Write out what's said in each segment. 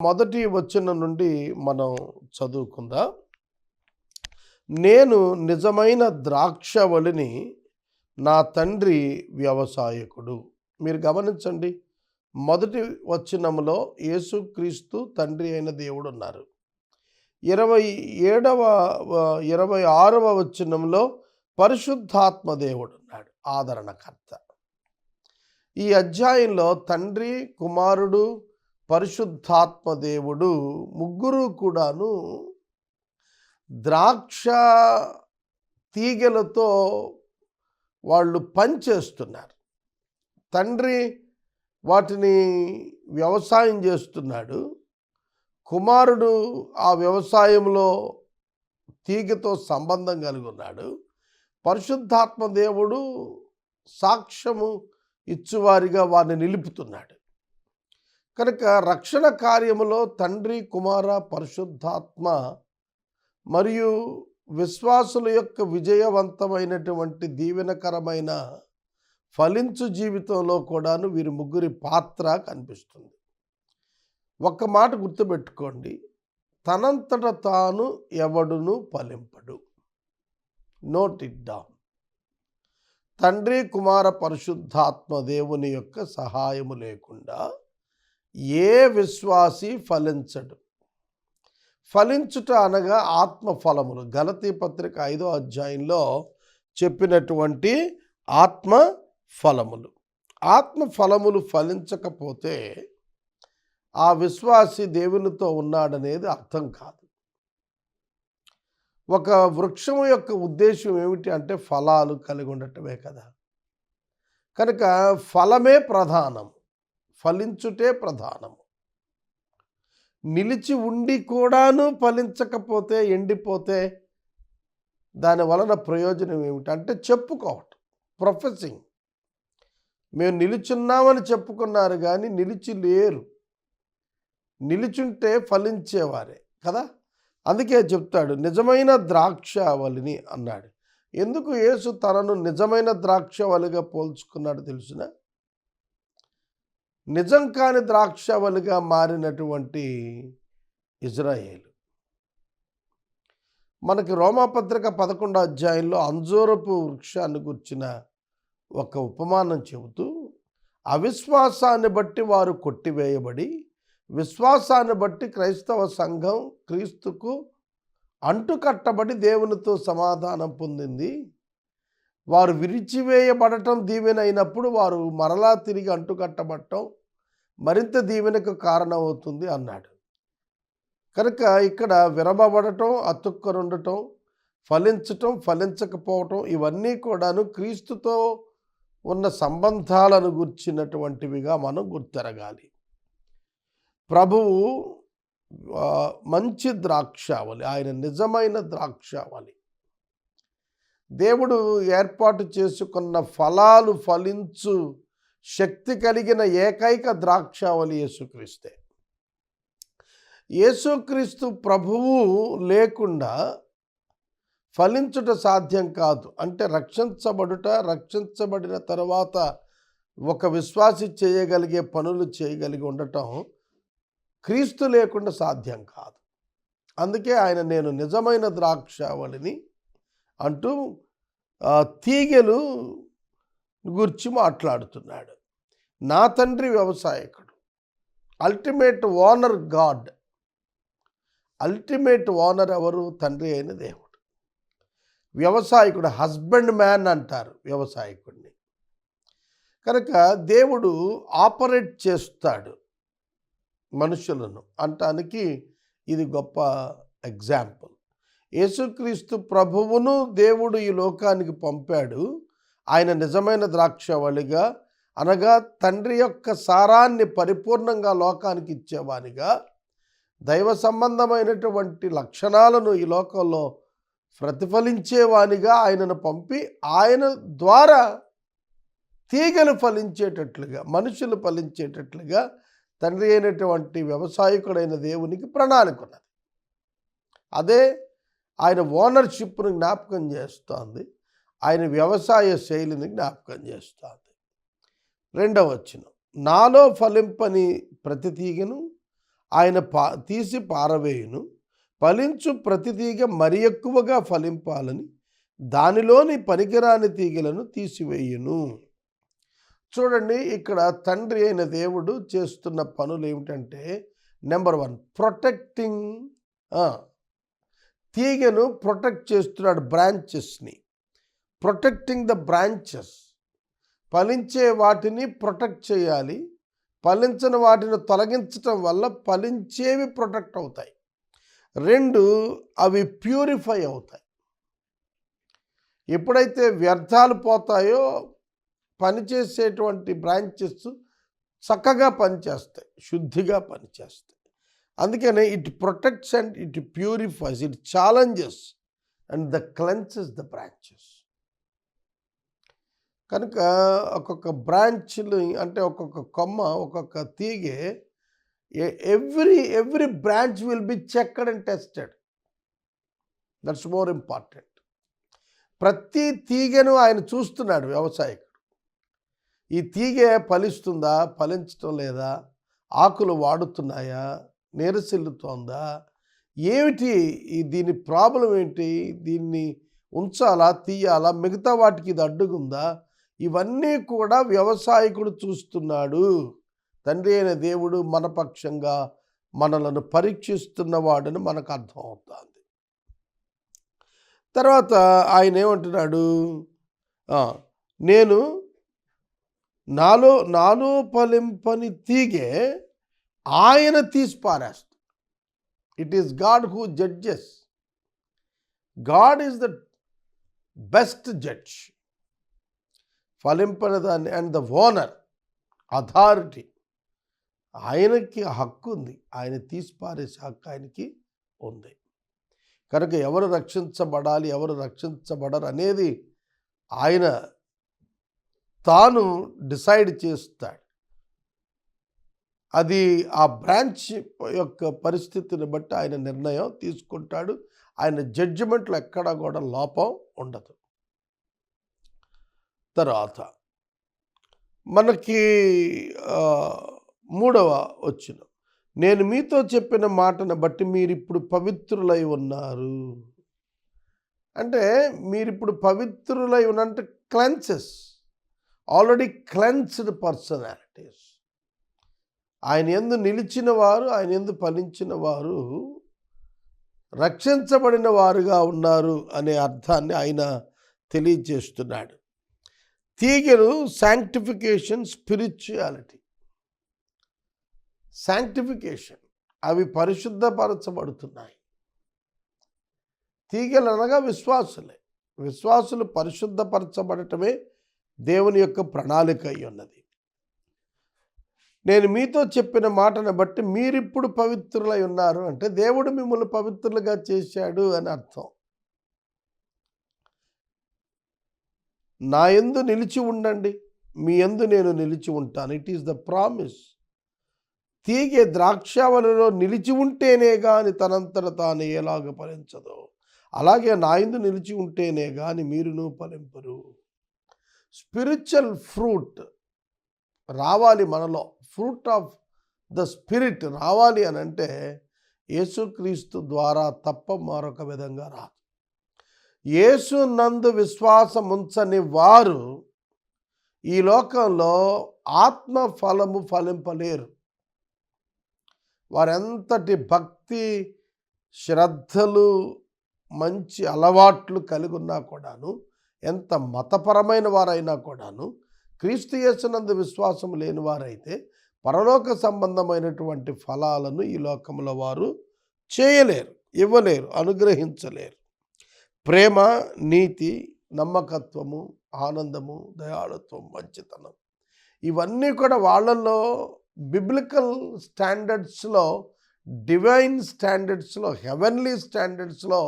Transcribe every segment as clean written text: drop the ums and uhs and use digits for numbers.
మొదటి వచనం నుండి మనం చదువుకుందాం. నేను నిజమైన ద్రాక్షవల్లిని, నా తండ్రి వ్యవసాయకుడు. మీరు గమనించండి, మొదటి వచనంలో యేసుక్రీస్తు తండ్రి అయిన దేవుడు ఉన్నారు. 26వ వచనంలో పరిశుద్ధాత్మ దేవుడు ఉన్నాడు, ఆదరణకర్త. ఈ అధ్యాయంలో తండ్రి, కుమారుడు, పరిశుద్ధాత్మ దేవుడు ముగ్గురు కూడాను ద్రాక్ష తీగలతో వాళ్ళు పనిచేస్తున్నారు. తండ్రి వాటిని వ్యవసాయం చేస్తున్నాడు. కుమారుడు ఆ వ్యవసాయంలో తీగతో సంబంధం కలిగి ఉన్నాడు. పరిశుద్ధాత్మ దేవుడు సాక్ష్యము ఇచ్చువారిగా వారిని నిలుపుతున్నాడు. కనుక రక్షణ కార్యములో తండ్రి, కుమార, పరిశుద్ధాత్మ మరియు విశ్వాసుల యొక్క విజయవంతమైనటువంటి దీవెనకరమైన ఫలించు జీవితంలో కూడాను వీరి ముగ్గురి పాత్ర కనిపిస్తుంది. ఒక్క మాట గుర్తుపెట్టుకోండి, తనంతట తాను ఎవడును ఫలింపడు. Note it down. తండ్రి, కుమార, పరిశుద్ధాత్మ దేవుని యొక్క సహాయము లేకుండా ఏ విశ్వాసి ఫలించడు. ఫలించుట అనగా ఆత్మఫలములు. గలతీ పత్రిక 5వ అధ్యాయంలో చెప్పినటువంటి ఆత్మఫలములు. ఆత్మఫలములు ఫలించకపోతే ఆ విశ్వాసి దేవునితో ఉన్నాడనేది అర్థం కాదు. ఒక వృక్షము యొక్క ఉద్దేశం ఏమిటి అంటే ఫలాలు కలిగి ఉండటమే కదా. కనుక ఫలమే ప్రధానం, ఫలించుటే ప్రధానము. నిలిచి ఉండి కూడాను ఫలించకపోతే, ఎండిపోతే దాని వలన ప్రయోజనం ఏమిటంటే చెప్పుకోవటం, ప్రొఫెసింగ్. మేము నిలుచున్నామని చెప్పుకున్నారు కానీ నిలిచి లేరు. నిలిచుంటే ఫలించేవారే కదా. అందుకే చెప్తాడు నిజమైన ద్రాక్షవల్లిని అన్నాడు. ఎందుకు యేసు తనను నిజమైన ద్రాక్షవల్లిగా పోల్చుకున్నాడు తెలుసునా? నిజం కాని ద్రాక్షవల్లిగా మారినటువంటి ఇజ్రాయేలు. మనకి రోమాపత్రిక 11వ అధ్యాయంలో అంజూరపు వృక్షాన్ని గుర్చిన ఒక ఉపమానం చెబుతూ, అవిశ్వాసాన్ని బట్టి వారు కొట్టివేయబడి, విశ్వాసాన్ని బట్టి క్రైస్తవ సంఘం క్రీస్తుకు అంటుకట్టబడి దేవునితో సమాధానం పొందింది. వారు విరిచివేయబడటం దీవెనైనప్పుడు వారు మరలా తిరిగి అంటుకట్టబడటం మరింత దీవెనకు కారణమవుతుంది అన్నాడు. కనుక ఇక్కడ విరవబడటం, అతుక్కరుండటం, ఫలించటం, ఫలించకపోవటం ఇవన్నీ కూడాను క్రీస్తుతో ఉన్న సంబంధాలను గుర్చినటువంటివిగా మనం గుర్తెరగాలి. ప్రభువు మంచి ద్రాక్షావళి, ఆయన నిజమైన ద్రాక్షావళి. దేవుడు ఏర్పాటు చేసుకున్న ఫలాలు ఫలించు శక్తి కలిగిన ఏకైక ద్రాక్షావళి యేసుక్రీస్తే. యేసుక్రీస్తు ప్రభువు లేకుండా ఫలించుట సాధ్యం కాదు. అంటే రక్షించబడిన తర్వాత ఒక విశ్వాసి చేయగలిగే పనులు చేయగలిగి ఉండటం క్రీస్తు లేకుండా సాధ్యం కాదు. అందుకే ఆయన నేను నిజమైన ద్రాక్షావళిని అంటూ తీగలు గురించి మాట్లాడుతున్నాడు. నా తండ్రి వ్యవసాయకుడు, ultimate owner God. Ultimate owner ఎవరు? తండ్రి అయిన దేవుడు. వ్యవసాయకుడు, హస్బెండ్ మ్యాన్ అంటారు వ్యవసాయకుడిని. కనుక దేవుడు ఆపరేట్ చేస్తాడు మనుషులను అంటానికి ఇది గొప్ప ఎగ్జాంపుల్. యేసుక్రీస్తు ప్రభువును దేవుడు ఈ లోకానికి పంపాడు. ఆయన నిజమైన ద్రాక్షవల్లిగా, అనగా తండ్రి యొక్క సారాన్ని పరిపూర్ణంగా లోకానికి ఇచ్చేవానిగా, దైవ సంబంధమైనటువంటి లక్షణాలను ఈ లోకంలో ప్రతిఫలించేవానిగా ఆయనను పంపి ఆయన ద్వారా తీగలు ఫలించేటట్లుగా, మనుషులు ఫలించేటట్లుగా తండ్రి అయినటువంటి వ్యవసాయకుడైన దేవునికి ప్రణాళిక ఉన్నది. అదే ఆయన ఓనర్షిప్ను జ్ఞాపకం చేస్తోంది, ఆయన వ్యవసాయ శైలిని జ్ఞాపకం చేస్తోంది. 2వ వచనం, నాలో ఫలింపని ప్రతి తీగను ఆయన తీసి పారవేయును. ఫలించు ప్రతి తీగ మరి ఎక్కువగా ఫలింపాలని దానిలోని పనికిరాని తీగలను తీసివేయును. చూడండి, ఇక్కడ తండ్రి అయిన దేవుడు చేస్తున్న పనులు ఏమిటంటే, నెంబర్ 1 ప్రొటెక్టింగ్. తీగను ప్రొటెక్ట్ చేస్తున్నాడు, బ్రాంచెస్ని. Protecting the branches. ఫలించే వాటిని ప్రొటెక్ట్ చేయాలి. ఫలించని వాటిని తొలగించటం వల్ల ఫలించేవి ప్రొటెక్ట్ అవుతాయి. 2, అవి ప్యూరిఫై అవుతాయి. ఎప్పుడైతే వ్యర్థాలు పోతాయో పనిచేసేటువంటి బ్రాంచెస్ చక్కగా పనిచేస్తాయి, శుద్ధిగా పనిచేస్తాయి. అందుకనే it protects and it purifies, it challenges and the cleanses the branches. కనుక ఒక్కొక్క బ్రాంచ్లు అంటే ఒక్కొక్క కొమ్మ, ఒక్కొక్క తీగే, every branch will be checked and tested. That's more important. ప్రతి తీగను ఆయన చూస్తున్నాడు వ్యవసాయకుడు. ఈ తీగ ఫలిస్తుందా, ఫలించటం లేదా, ఆకులు వాడుతున్నాయా, నీరసిల్లుతోందా, ఏమిటి దీని ప్రాబ్లం ఏంటి, దీన్ని ఉంచాలా తీయాలా, మిగతా వాటికి ఇది అడ్డుగుందా, ఇవన్నీ కూడా వ్యవసాయకుడు చూస్తున్నాడు. తండ్రి అయిన దేవుడు మన పక్షంగా మనలను పరీక్షిస్తున్నవాడని మనకు అర్థం అవుతుంది. తర్వాత ఆయన ఏమంటున్నాడు, నేను నాలో ఫలింపని తీగే ఆయన తీసి పారేస్తాడు. It is God who judges. God is the best judge. ఫలింపని దాన్ని అండ్ ద ఓనర్, అథారిటీ, ఆయనకి హక్కు ఉంది. ఆయన తీసి పారేసే హక్కు ఆయనకి ఉంది. కనుక ఎవరు రక్షించబడాలి, ఎవరు రక్షించబడరు అనేది ఆయన తాను డిసైడ్ చేస్తాడు. అది ఆ బ్రాంచ్ యొక్క పరిస్థితిని బట్టి ఆయన నిర్ణయం తీసుకుంటాడు. ఆయన జడ్జిమెంట్లో ఎక్కడా కూడా లోపం ఉండదు. తర్వాత మనకి 3వ వచనం, నేను మీతో చెప్పిన మాటను బట్టి మీరిప్పుడు పవిత్రులై ఉన్నారు. అంటే మీరిప్పుడు పవిత్రులై ఉన్నంటే క్లెన్సెస్, ఆల్రెడీ క్లెన్స్డ్ పర్సనాలిటీస్. ఆయన యందు నిలిచిన వారు, ఆయన యందు ఫలించిన వారు రక్షించబడిన వారుగా ఉన్నారు అనే అర్థాన్ని ఆయన తెలియజేస్తున్నాడు. తీగలు శాంక్టిఫికేషన్, స్పిరిచువాలిటీ. శాంక్టిఫికేషన్, అవి పరిశుద్ధపరచబడుతున్నాయి. తీగలు అనగా విశ్వాసులే. విశ్వాసులు పరిశుద్ధపరచబడటమే దేవుని యొక్క ప్రణాళిక అయి ఉన్నది. నేను మీతో చెప్పిన మాటను బట్టి మీరిప్పుడు పవిత్రులై ఉన్నారు అంటే దేవుడు మిమ్మల్ని పవిత్రులుగా చేశాడు అని అర్థం. నా యందు నిలిచి ఉండండి, మీ యందు నేను నిలిచి ఉంటాను. It is the promise. తీగె ద్రాక్షావళిలో నిలిచి ఉంటేనే కానీ తనంతట తాను ఎలాగ ఫలించదో, అలాగే నా యందు నిలిచి ఉంటేనే కానీ మీరును ఫలింపరు. స్పిరిచువల్ ఫ్రూట్ రావాలి మనలో. ఫ్రూట్ ఆఫ్ ద స్పిరిట్ రావాలి అని అంటే యేసుక్రీస్తు ద్వారా తప్ప మరొక విధంగా రాదు. యేసు నందు విశ్వాసం ఉంచని వారు ఈ లోకంలో ఆత్మ ఫలము ఫలింపలేరు. వారెంతటి భక్తి, శ్రద్ధలు, మంచి అలవాట్లు కలిగి ఉన్నా కూడాను, ఎంత మతపరమైన వారైనా కూడాను, క్రీస్తు యేసునందు విశ్వాసం లేని వారైతే పరలోక సంబంధమైనటువంటి ఫలాలను ఈ లోకంలో వారు చేయలేరు, ఇవ్వలేరు, అనుగ్రహించలేరు. ప్రేమ, నీతి, నమ్మకత్వము, ఆనందము, దయాళుత్వం, మంచితనం, ఇవన్నీ కూడా వాళ్ళల్లో బిబ్లికల్ స్టాండర్డ్స్లో, డివైన్ స్టాండర్డ్స్లో, హెవెన్లీ స్టాండర్డ్స్లో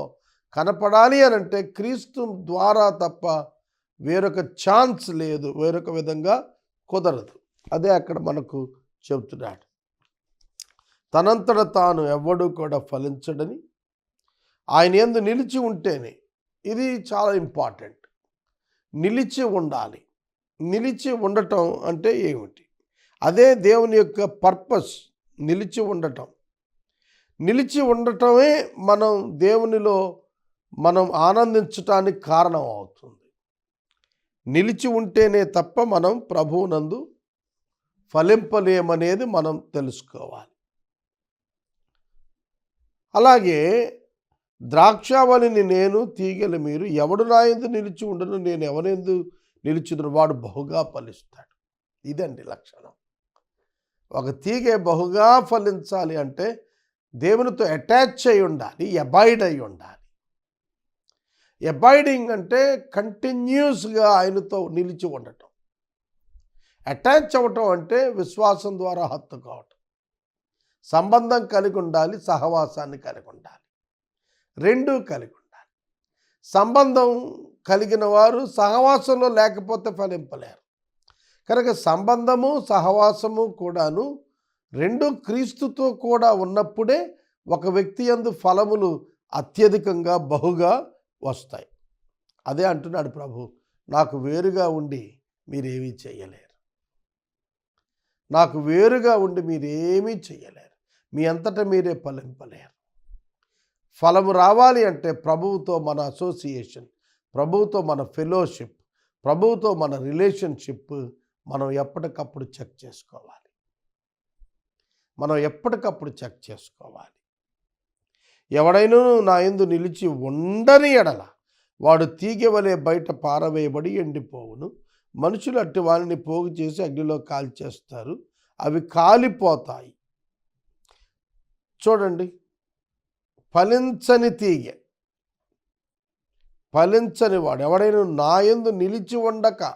కనపడాలి అని అంటే క్రీస్తు ద్వారా తప్ప వేరొక ఛాన్స్ లేదు, వేరొక విధంగా కుదరదు. అదే అక్కడ మనకు చెబుతున్నాడు. తనంతట తాను ఎవ్వడూ కూడా ఫలించడని, ఆయన యందు నిలిచి ఉంటేనే. ఇది చాలా ఇంపార్టెంట్. నిలిచి ఉండాలి. నిలిచి ఉండటం అంటే ఏమిటి? అదే దేవుని యొక్క పర్పస్, నిలిచి ఉండటం. నిలిచి ఉండటమే మనం దేవునిలో మనం ఆనందించటానికి కారణం అవుతుంది. నిలిచి ఉంటేనే తప్ప మనం ప్రభువునందు ఫలింపలేమనేది మనం తెలుసుకోవాలి. అలాగే ద్రాక్షావళిని నేను, తీగెలు మీరు, ఎవడు నా యందు నిలిచి ఉండను, నేను ఎవరియందు నిలిచుదును వాడు బహుగా ఫలిస్తాడు. ఇదండి లక్షణం. ఒక తీగె బహుగా ఫలించాలి అంటే దేవునితో అటాచ్ అయి ఉండాలి, అబాయిడ్ అయి ఉండాలి. అబాయిడింగ్ అంటే కంటిన్యూస్గా ఆయనతో నిలిచి ఉండటం. అటాచ్ అవ్వటం అంటే విశ్వాసం ద్వారా హత్తు కావటం. సంబంధం కలిగి ఉండాలి, సహవాసాన్ని కలిగి ఉండాలి, రెండూ కలిగి ఉండాలి. సంబంధం కలిగిన వారు సహవాసంలో లేకపోతే ఫలింపలేరు. కనుక సంబంధము సహవాసము కూడాను రెండు క్రీస్తుతో కూడా ఉన్నప్పుడే ఒక వ్యక్తి యందు ఫలములు అత్యధికంగా బహుగా వస్తాయి. అదే అంటున్నాడు ప్రభు, నాకు వేరుగా ఉండి మీరేమీ చేయలేరు. నాకు వేరుగా ఉండి మీరేమీ చేయలేరు. మీ అంతటా మీరే ఫలింపలేరు. ఫలము రావాలి అంటే ప్రభువుతో మన అసోసియేషన్, ప్రభువుతో మన ఫెలోషిప్, ప్రభువుతో మన రిలేషన్షిప్ మనం ఎప్పటికప్పుడు చెక్ చేసుకోవాలి. ఎవడైనా నా యందు నిలిచి ఉండని ఎడల వాడు తీగెవలే బయట పారవేయబడి ఎండిపోవును. మనుషులు అట్టి వారిని పోగు చేసి అగ్నిలో కాల్చేస్తారు, అవి కాలిపోతాయి. చూడండి, ఫలించని తీగె, ఫలించని వాడు ఎవడైనా నా యందు నిలిచి ఉండడు,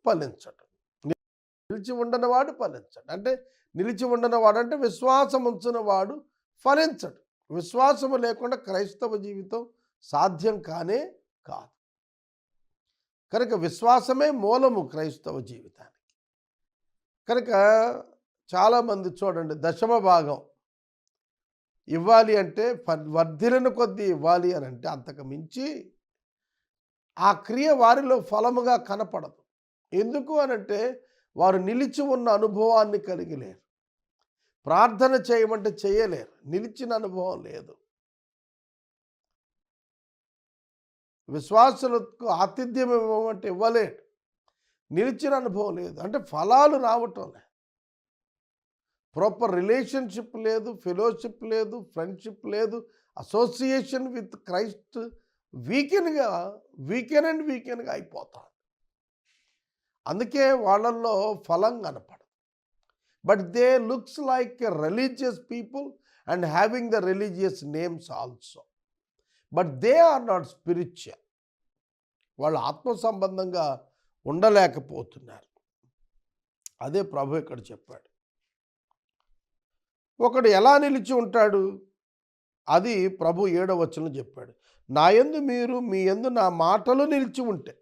ఫలించడు. నిలిచి ఉండని వాడు ఫలించడు. అంటే నిలిచి ఉండని వాడు అంటే విశ్వాసం ఉంచిన వాడు ఫలించడు. విశ్వాసము లేకుండా క్రైస్తవ జీవితం సాధ్యం కానే కాదు. కనుక విశ్వాసమే మూలము క్రైస్తవ జీవితానికి. కనుక చాలామంది చూడండి, దశమ భాగం ఇవ్వాలి అంటే వర్ధిల్లిన కొద్దీ ఇవ్వాలి అని అంటే అంతకు మించి ఆ క్రియ వారిలో ఫలముగా కనపడదు. ఎందుకు అనంటే వారు నిలిచి ఉన్న అనుభవాన్ని కలిగి లేరు. ప్రార్థన చేయమంటే చేయలేరు, నిలిచిన అనుభవం లేదు. విశ్వాసులకు ఆతిథ్యం ఇవ్వమంటే ఇవ్వలేడు, నిలిచిన అనుభవం లేదు. అంటే ఫలాలు రావటం లేదు, ప్రాపర్ రిలేషన్షిప్ లేదు, ఫెలోషిప్ లేదు, ఫ్రెండ్షిప్ లేదు, అసోసియేషన్ విత్ క్రైస్ట్ వీకెన్గా అయిపోతాం. అందుకే వాళ్ళల్లో ఫలం కనపడదు. But they looks like a religious people and having the religious names also, but they are not spiritual. వాళ్ళు ఆత్మ సంబంధంగా ఉండలేకపోతున్నారు. అదే ప్రభు ఇక్కడ చెప్పాడు. ఒకడు ఎలా నిలిచి ఉంటాడు, అది ప్రభు 7వ వచనంలో చెప్పాడు. నా యందు మీరు, మీ యందు నా మాటలు నిలిచి ఉంటే.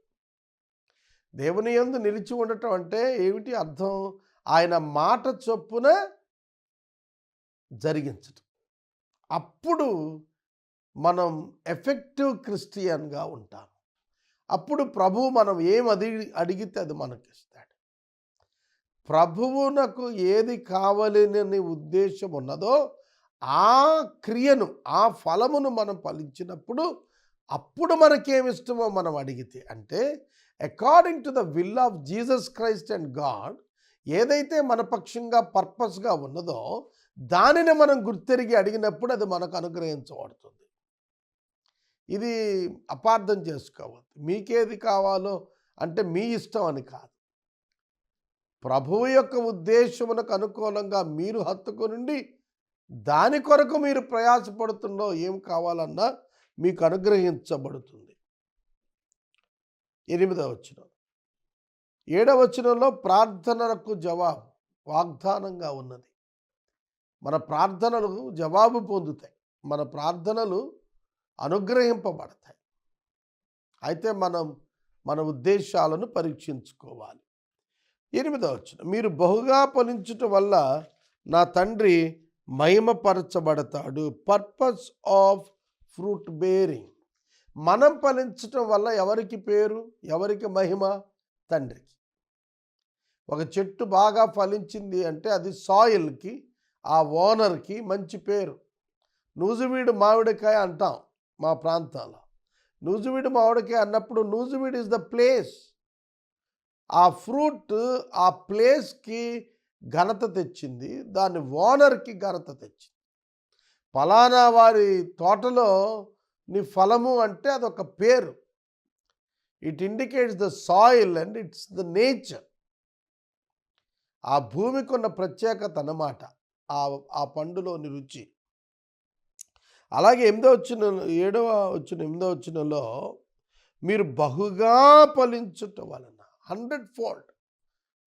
దేవుని యందు నిలిచి ఉండటం అంటే ఏమిటి అర్థం? ఆయన మాట చొప్పున జరిగించటం. అప్పుడు మనం ఎఫెక్టివ్ క్రిస్టియన్గా ఉంటాం. అప్పుడు ప్రభువు మనం అడిగితే అది మనకిస్తాడు. ప్రభువునకు ఏది కావాలని ఉద్దేశం ఉన్నదో ఆ క్రియను, ఆ ఫలమును మనం ఫలించినప్పుడు అప్పుడు మనకేమిష్టమో మనం అడిగితే, అంటే according to the will of Jesus Christ and God ఏదైతే మన పక్షంగా పర్పస్గా ఉన్నదో దానిని మనం గుర్తెరిగి అడిగినప్పుడు అది మనకు అనుగ్రహించబడుతుంది. ఇది అపార్థం చేసుకోవద్దు. మీకేది కావాలో అంటే మీ ఇష్టం అని కాదు. ప్రభువు యొక్క ఉద్దేశమునకు అనుకూలంగా మీరు హత్తుకునుండి దాని కొరకు మీరు ప్రయాసపడుతుండో ఏం కావాలన్నా మీకు అనుగ్రహించబడుతుంది. 8వ వచనం, 7వ వచనంలో ప్రార్థనలకు జవాబు వాగ్దానంగా ఉన్నది. మన ప్రార్థనలు జవాబు పొందుతాయి, మన ప్రార్థనలు అనుగ్రహింపబడతాయి. అయితే మనం మన ఉద్దేశాలను పరీక్షించుకోవాలి. 8వ వచనం, మీరు బహుగా ఫలించుట వల్ల నా తండ్రి మహిమపరచబడతాడు. Purpose of fruit bearing. మనం ఫలించటం వల్ల ఎవరికి పేరు, ఎవరికి మహిమ? తండ్రికి. ఒక చెట్టు బాగా ఫలించింది అంటే అది సాయిల్కి, ఆ ఓనర్కి మంచి పేరు. నూజివీడు మామిడికాయ అంటాం మా ప్రాంతాల్లో. నూజివీడు మామిడికాయ అన్నప్పుడు నూజివీడు ఇస్ ద ప్లేస్. ఆ ఫ్రూట్ ఆ ప్లేస్కి ఘనత తెచ్చింది, దాని ఓనర్కి ఘనత తెచ్చింది. ఫలానా వారి తోటలో నీ ఫలము అంటే అదొక పేరు. It indicates the soil and it's the nature. ఆ భూమికి ఉన్న ప్రత్యేకత అన్నమాట ఆ పండులోని రుచి. అలాగే 8వ వచనంలో మీరు బహుగా ఫలించుట వలన 100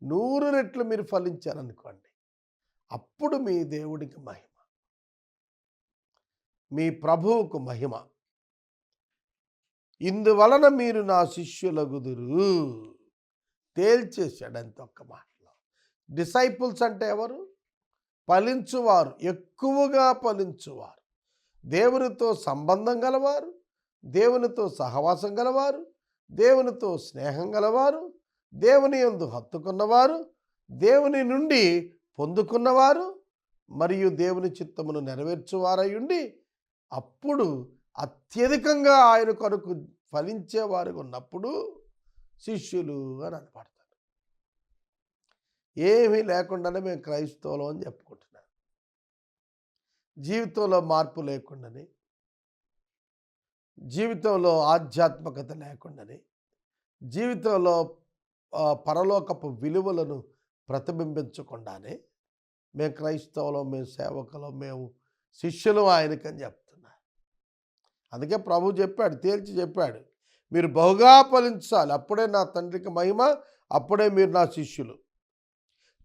100 రెట్లు మీరు ఫలించారనుకోండి, అప్పుడు మీ దేవుడికి మహిమ, మీ ప్రభువుకు మహిమ. ఇందువలన మీరు నా శిష్యులగుదురు. తేల్చేశాడు అంత ఒక్క మాటలో. డిసైపుల్స్ అంటే ఎవరు? ఫలించువారు, ఎక్కువగా ఫలించువారు, దేవునితో సంబంధం గలవారు, దేవునితో సహవాసం గలవారు, దేవునితో స్నేహం గలవారు, దేవుని యందు హత్తుకున్నవారు, దేవుని నుండి పొందుకున్నవారు, మరియు దేవుని చిత్తమును నెరవేర్చువారై ఉండి అప్పుడు అత్యధికంగా ఆయన కొరకు ఫలించేవారు ఉన్నప్పుడు శిష్యులు అని అనబడతారు. ఏమీ లేకుండానే మేము క్రైస్తవులం అని చెప్పుకుంటున్నాను. జీవితంలో మార్పు లేకుండానే, జీవితంలో ఆధ్యాత్మికత లేకుండానే, జీవితంలో పరలోకపు విలువలను ప్రతిబింబించకుండానే మేము క్రైస్తవులం, మేము సేవకులం, మేము శిష్యులం ఆయనకని చెప్తున్నారు. అందుకే ప్రభు చెప్పాడు, తేల్చి చెప్పాడు, మీరు బహుగా ఫలించాలి, అప్పుడే నా తండ్రికి మహిమ, అప్పుడే మీరు నా శిష్యులు.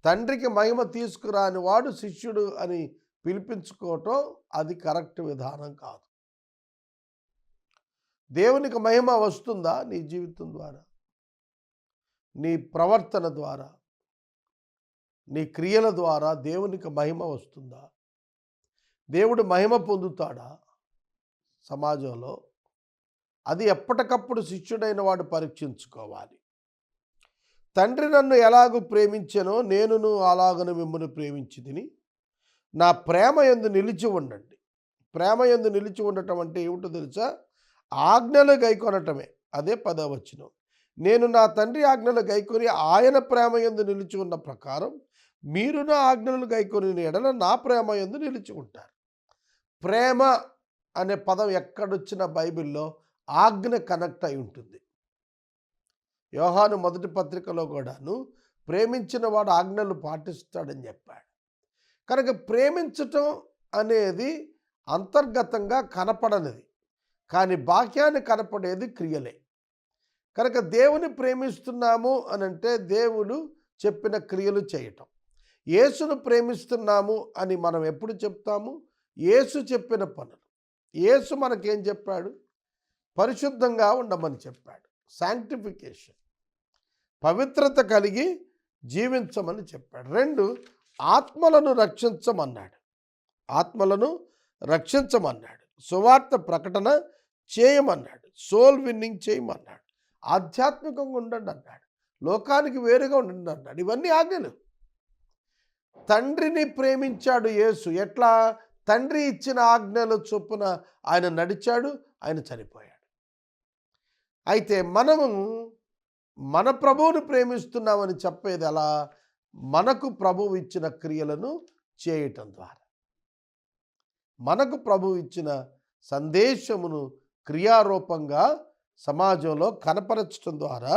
తండ్రికి మహిమ తీసుకురాని వాడు శిష్యుడు అని పిలిపించుకోవటం అది కరెక్ట్ విధానం కాదు. దేవునికి మహిమ వస్తుందా నీ జీవితం ద్వారా, నీ ప్రవర్తన ద్వారా, నీ క్రియల ద్వారా దేవునికి మహిమ వస్తుందా? దేవుడు మహిమ పొందుతాడా సమాజంలో? అది ఎప్పటికప్పుడు శిష్యుడైన వాడు పరీక్షించుకోవాలి. తండ్రి నన్ను ఎలాగూ ప్రేమించెనో నేనును అలాగను మిమ్మల్ని ప్రేమించి తిని నా ప్రేమ యందు నిలిచి ఉండండి. ప్రేమ యందు నిలిచి ఉండటం అంటే ఏమిటో తెలుసా? ఆజ్ఞలు గైకొనటమే. అదే 10వ వచనం. నేను నా తండ్రి ఆజ్ఞలు గైకొని ఆయన ప్రేమ యందు నిలిచి ఉన్న ప్రకారం మీరు నా ఆజ్ఞలను గైకొని ఎడల నా ప్రేమ యందు నిలిచి ఉంటారు. ప్రేమ అనే పదం ఎక్కడొచ్చినా బైబిల్లో ఆజ్ఞ కనెక్ట్ అయి ఉంటుంది. యోహాను 1వ పత్రికలో కూడాను ప్రేమించిన వాడు ఆజ్ఞలు పాటిస్తాడని చెప్పాడు. కనుక ప్రేమించటం అనేది అంతర్గతంగా కనపడనిది, కానీ బాహ్యాన్ని కనపడేది క్రియలే. కనుక దేవుని ప్రేమిస్తున్నాము అనంటే దేవుడు చెప్పిన క్రియలు చేయటం. యేసును ప్రేమిస్తున్నాము అని మనం ఎప్పుడు చెప్తాము? యేసు చెప్పిన పనులు. యేసు మనకేం చెప్పాడు? పరిశుద్ధంగా ఉండమని చెప్పాడు. శాంక్టిఫికేషన్, పవిత్రత కలిగి జీవించమని చెప్పాడు. 2, ఆత్మలను రక్షించమన్నాడు. ఆత్మలను రక్షించమన్నాడు. సువార్త ప్రకటన చేయమన్నాడు. సోల్ విన్నింగ్ చేయమన్నాడు. ఆధ్యాత్మికంగా ఉండండి అన్నాడు. లోకానికి వేరుగా ఉండండి అన్నాడు. ఇవన్నీ ఆజ్ఞలు. తండ్రిని ప్రేమించాడు యేసు. ఎట్లా? తండ్రి ఇచ్చిన ఆజ్ఞల చొప్పున ఆయన నడిచాడు, ఆయన చనిపోయాడు. అయితే మనము మన ప్రభువును ప్రేమిస్తున్నామని చెప్పేది ఎలా? మనకు ప్రభువు ఇచ్చిన క్రియలను చేయటం ద్వారా, మనకు ప్రభువు ఇచ్చిన సందేశమును క్రియారూపంగా సమాజంలో కనపరచడం ద్వారా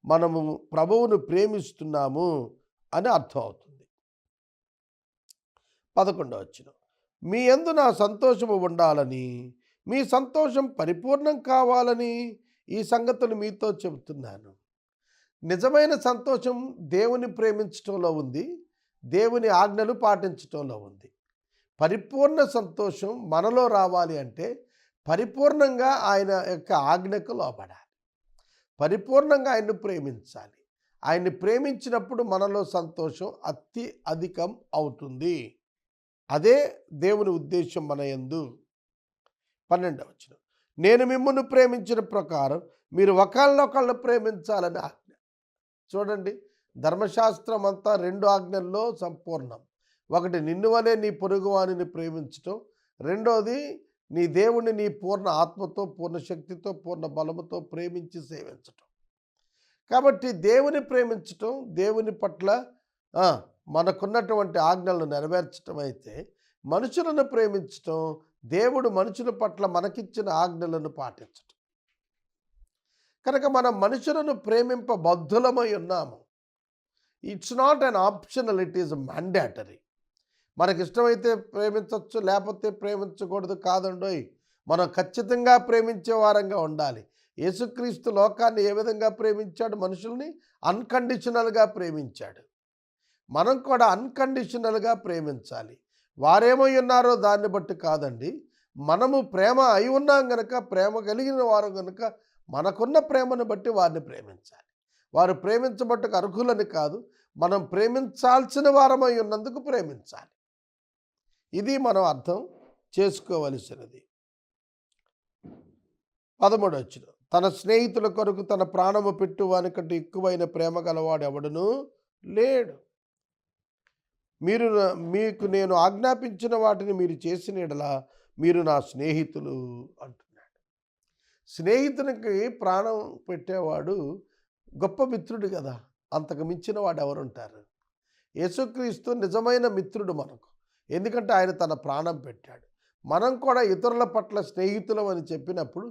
మనము ప్రభువును ప్రేమిస్తున్నాము అని అర్థం అవుతుంది. 11వ వచనం. మీ యందు నా సంతోషము ఉండాలని, మీ సంతోషం పరిపూర్ణం కావాలని ఈ సంగతులు మీతో చెబుతున్నాను. నిజమైన సంతోషం దేవుని ప్రేమించటంలో ఉంది, దేవుని ఆజ్ఞలు పాటించటంలో ఉంది. పరిపూర్ణ సంతోషం మనలో రావాలి అంటే పరిపూర్ణంగా ఆయన యొక్క ఆజ్ఞకు లోబడాలి, పరిపూర్ణంగా ఆయన్ని ప్రేమించాలి. ఆయన్ని ప్రేమించినప్పుడు మనలో సంతోషం అధికం అవుతుంది. అదే దేవుని ఉద్దేశం మన యందు. 12వ వచనం. నేను మిమ్మును ప్రేమించిన ప్రకారం మీరు ఒకళ్ళనొకళ్ళు ప్రేమించాలని ఆజ్ఞ. చూడండి, ధర్మశాస్త్రం అంతా 2 ఆజ్ఞల్లో సంపూర్ణం. ఒకటి నిన్ను వలె నీ పొరుగువానిని ప్రేమించటం, రెండోది నీ దేవుణ్ణి నీ పూర్ణ ఆత్మతో, పూర్ణ శక్తితో, పూర్ణ బలముతో ప్రేమించి సేవించటం. కాబట్టి దేవుని ప్రేమించటం, దేవుని పట్ల ఆ! మనకున్నటువంటి ఆజ్ఞలను నెరవేర్చటం అయితే, మనుషులను ప్రేమించటం, దేవుడు మనుషుల పట్ల మనకిచ్చిన ఆజ్ఞలను పాటించటం. కనుక మనం మనుషులను ప్రేమింపబద్ధులమై ఉన్నాము. It's not an optional, it is mandatory. మనకిష్టమైతే ప్రేమించవచ్చు, లేకపోతే ప్రేమించకూడదు కాదండోయ్. మనం ఖచ్చితంగా ప్రేమించే వారంగా ఉండాలి. యేసుక్రీస్తు లోకాన్ని ఏ విధంగా ప్రేమించాడు? మనుషుల్ని అన్కండిషనల్గా ప్రేమించాడు. మనం కూడా అన్కండిషనల్గా ప్రేమించాలి. వారేమై ఉన్నారో దాన్ని బట్టి కాదండి. మనము ప్రేమ అయి ఉన్నాం గనక, ప్రేమ కలిగిన వారు గనుక మనకున్న ప్రేమను బట్టి వారిని ప్రేమించాలి. వారు ప్రేమించబట్టుకు అర్హులని కాదు, మనం ప్రేమించాల్సిన వారమై ఉన్నందుకు ప్రేమించాలి. ఇది మనం అర్థం చేసుకోవలసినది. 13వ వచనం, తన స్నేహితుల కొరకు తన ప్రాణము పెట్టు వానికంటే ఎక్కువైన ప్రేమ గలవాడు ఎవడునూ లేడు. మీకు నేను ఆజ్ఞాపించిన వాటిని మీరు చేసిన యెడల మీరు నా స్నేహితులు అంటున్నాడు. స్నేహితునికి ప్రాణం పెట్టేవాడు గొప్ప మిత్రుడు కదా. అంతకు మించిన వాడు ఎవరుంటారు? యేసుక్రీస్తు నిజమైన మిత్రుడు మనకు. ఎందుకంటే ఆయన తన ప్రాణం పెట్టాడు. మనం కూడా ఇతరుల పట్ల స్నేహితులం అని చెప్పినప్పుడు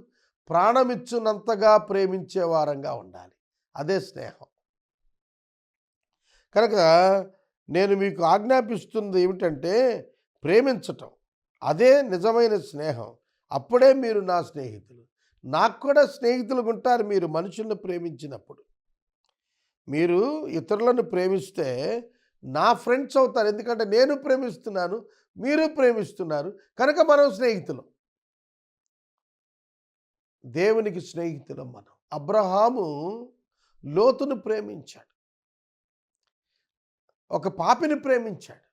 ప్రాణమిచ్చునంతగా ప్రేమించే వారంగా ఉండాలి. అదే స్నేహం. కనుక నేను మీకు ఆజ్ఞాపిస్తుంది ఏమిటంటే ప్రేమించటం. అదే నిజమైన స్నేహం. అప్పుడే మీరు నా స్నేహితులు. నాకు కూడా స్నేహితులుగా ఉంటారు మీరు మనుషులను ప్రేమించినప్పుడు. మీరు ఇతరులను ప్రేమిస్తే నా ఫ్రెండ్స్ అవుతారు. ఎందుకంటే నేను ప్రేమిస్తున్నాను, మీరు ప్రేమిస్తున్నారు, కనుక మనం స్నేహితులం. దేవునికి స్నేహితులం మనం. అబ్రహాము లోతును ప్రేమించాడు, ఒక పాపిని ప్రేమించాడు,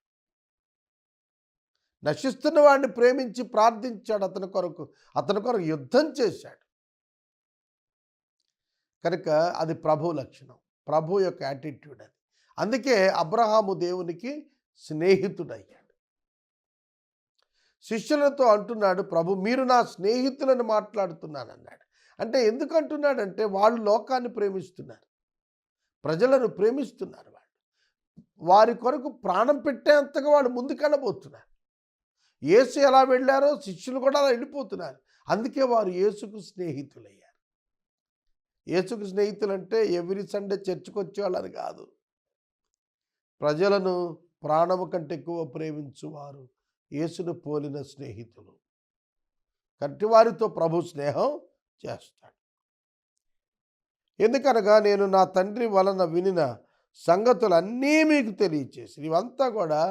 నశిస్తున్న వాడిని ప్రేమించి ప్రార్థించాడు, అతని కొరకు యుద్ధం చేశాడు. కనుక అది ప్రభు లక్షణం, ప్రభు యొక్క యాటిట్యూడ్ అది. అందుకే అబ్రహాము దేవునికి స్నేహితుడయ్యాడు. శిష్యులతో అంటున్నాడు ప్రభు, మీరు నా స్నేహితులను మాట్లాడుతున్నాను అన్నాడు. అంటే ఎందుకు అంటున్నాడంటే వాళ్ళు లోకాన్ని ప్రేమిస్తున్నారు, ప్రజలను ప్రేమిస్తున్నారు. వారి కొరకు ప్రాణం పెట్టేంతగా వాళ్ళు ముందుకెళ్ళబోతున్నారు. యేసు ఎలా వెళ్ళారో శిష్యులు కూడా అలా వెళ్ళిపోతున్నారు. అందుకే వారు యేసుకు స్నేహితులయ్యారు. యేసుకు స్నేహితులు అంటే ఎవ్రీ సండే చర్చికి వచ్చేవాళ్ళని కాదు. ప్రజలను ప్రాణము కంటే ఎక్కువ ప్రేమించువారు యేసును పోలిన స్నేహితులు. కంటి వారితో ప్రభు స్నేహం చేస్తాడు. ఎందుకనగా నేను నా తండ్రి వలన వినిన సంగతులన్నీ మీకు తెలియచేసి, ఇవంతా కూడా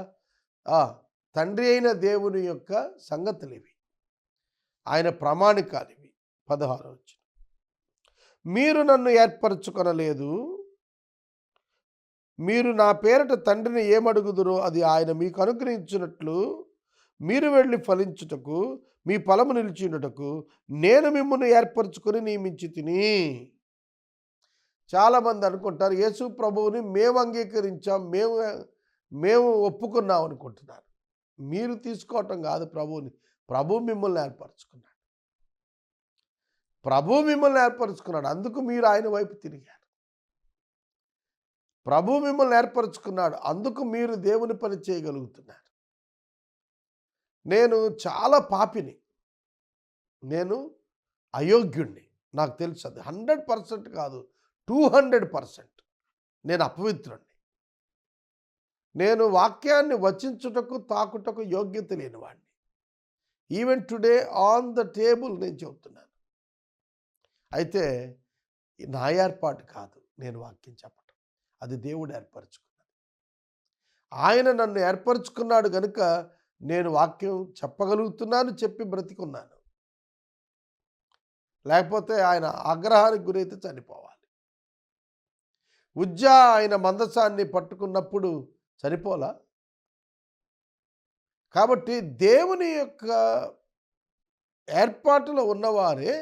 తండ్రి అయిన దేవుని యొక్క సంగతులు ఇవి, ఆయన ప్రమాణికాలు ఇవి. 16వ వచనం, మీరు నన్ను ఏర్పరచుకొనలేదు, మీరు నా పేరట తండ్రిని ఏమడుగుదురో అది ఆయన మీకు అనుగ్రహించినట్లు మీరు వెళ్ళి ఫలించుటకు మీ ఫలము నిలిచినటకు నేను మిమ్మల్ని ఏర్పరచుకొని నియమించి తిని. చాలామంది అనుకుంటారు యేసు ప్రభువుని మేము అంగీకరించాం, మేము ఒప్పుకున్నాం అనుకుంటున్నారు. మీరు తీసుకోవటం కాదు ప్రభువుని, ప్రభు మిమ్మల్ని ఏర్పరచుకున్నాడు. ప్రభు మిమ్మల్ని ఏర్పరచుకున్నాడు, అందుకు మీరు ఆయన వైపు తిరిగారు. ప్రభు మిమ్మల్ని ఏర్పరచుకున్నాడు, అందుకు మీరు దేవుని పని చేయగలుగుతున్నారు. నేను చాలా పాపిని, నేను అయోగ్యుణ్ణి, నాకు తెలుసు. అది 100% కాదు, 200% నేను అపవిత్రుణ్ణి. నేను వాక్యాన్ని వచించుటకు తాకుటకు యోగ్యత లేనివాడిని. Even today on the table నేను చెబుతున్నాను. అయితే నా ఏర్పాటు కాదు నేను వాక్యం చెప్పటం, అది దేవుడు ఏర్పరచుకున్నది. ఆయన నన్ను ఏర్పరచుకున్నాడు కనుక నేను వాక్యం చెప్పగలుగుతున్నాను, చెప్పి బ్రతికున్నాను. లేకపోతే ఆయన ఆగ్రహానికి గురైతే చనిపోవాలి. ఉజ్జా ఆయన మందసాన్ని పట్టుకున్నప్పుడు చనిపోలా. కాబట్టి దేవుని యొక్క ఏర్పాటులో ఉన్నవారే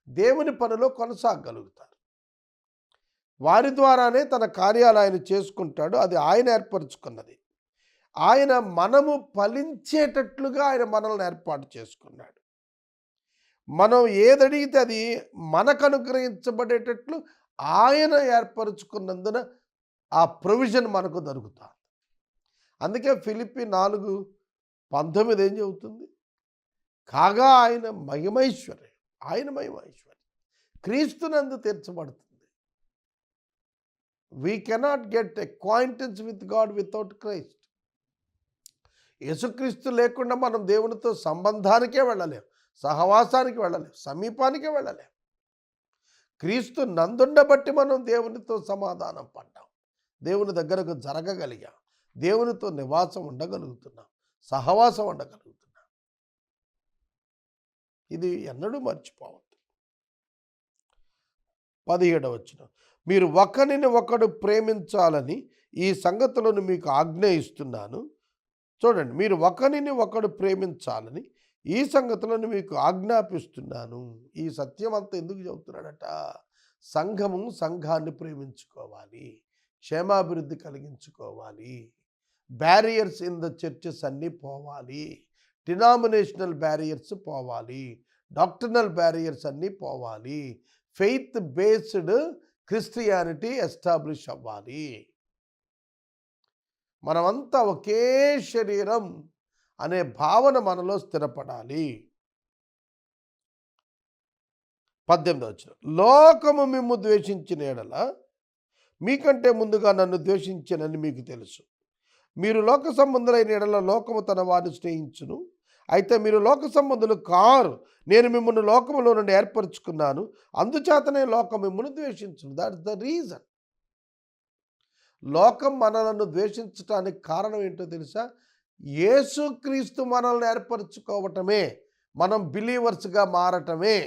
దేవుని పనిలో కొనసాగలుగుతారు. వారి ద్వారానే తన కార్యాలు ఆయన చేసుకుంటాడు, అది ఆయన ఏర్పరచుకున్నది. ఆయన మనము ఫలించేటట్లుగా ఆయన మనల్ని ఏర్పాటు చేసుకున్నాడు. మనం ఏదడిగితే అది మనకు అనుగ్రహించబడేటట్లు ఆయన ఏర్పరచుకున్నందున ఆ ప్రొవిజన్ మనకు దొరుకుతుంది. అందుకే ఫిలిప్పి 4:19 ఏం చెబుతుంది? కాగా ఆయన మహిమైశ్వర్యం, ఆయన మహిమైశ్వర్యం క్రీస్తునందు తీర్చబడుతుంది. We cannot get acquaintance with God without Christ. యేసుక్రీస్తు లేకుండా మనం దేవునితో సంబంధానికే వెళ్ళలేం, సహవాసానికి వెళ్ళలేం, సమీపానికే వెళ్ళలేం. క్రీస్తు నందుండబట్టి మనం దేవునితో సమాధానం పడ్డాం, దేవుని దగ్గరకు జరగగలిగాం, దేవునితో నివాసం ఉండగలుగుతున్నాం, సహవాసం ఉండగలుగుతున్నాం. ఇది ఎన్నడూ మర్చిపోవద్దు. 17వ వచనం, మీరు ఒకరిని ఒకడు ప్రేమించాలని ఈ సంగతులను మీకు ఆజ్ఞయిస్తున్నాను. చూడండి, మీరు ఒకరిని ఒకడు ప్రేమించాలని ఈ సంగతులను మీకు ఆజ్ఞాపిస్తున్నాను. ఈ సత్యం అంతా ఎందుకు చెబుతున్నాడట? సంఘము సంఘాన్ని ప్రేమించుకోవాలి, క్షేమాభివృద్ధి కలిగించుకోవాలి, బ్యారియర్స్ ఇన్ ద చర్చెస్ అన్నీ పోవాలి, డినామినేషనల్ బ్యారియర్స్ పోవాలి, డాక్టర్నల్ బ్యారియర్స్ అన్నీ పోవాలి, ఫెయిత్ బేస్డ్ క్రిస్టియానిటీ ఎస్టాబ్లిష్ అవ్వాలి. మనమంతా ఒకే శరీరం అనే భావన మనలో స్థిరపడాలి. 18వ వచనం, లోకము మిమ్ము ద్వేషించిన ఎడల మీకంటే ముందుగా నన్ను ద్వేషించనని మీకు తెలుసు. మీరు లోక సంబంధులైన ఎడల లోకము తన వారిని స్నేహించును. అయితే మీరు లోక సంబంధులు కారు, నేను మిమ్మల్ని లోకములో నుండి ఏర్పరచుకున్నాను, అందుచేతనే లోకం మిమ్మల్ని ద్వేషించును. That's the reason. లోకం మనలను ద్వేషించడానికి కారణం ఏంటో తెలుసా? యేసుక్రీస్తు మనల్ని ఏర్పరచుకోవటమే, మనం బిలీవర్స్గా మారటమే.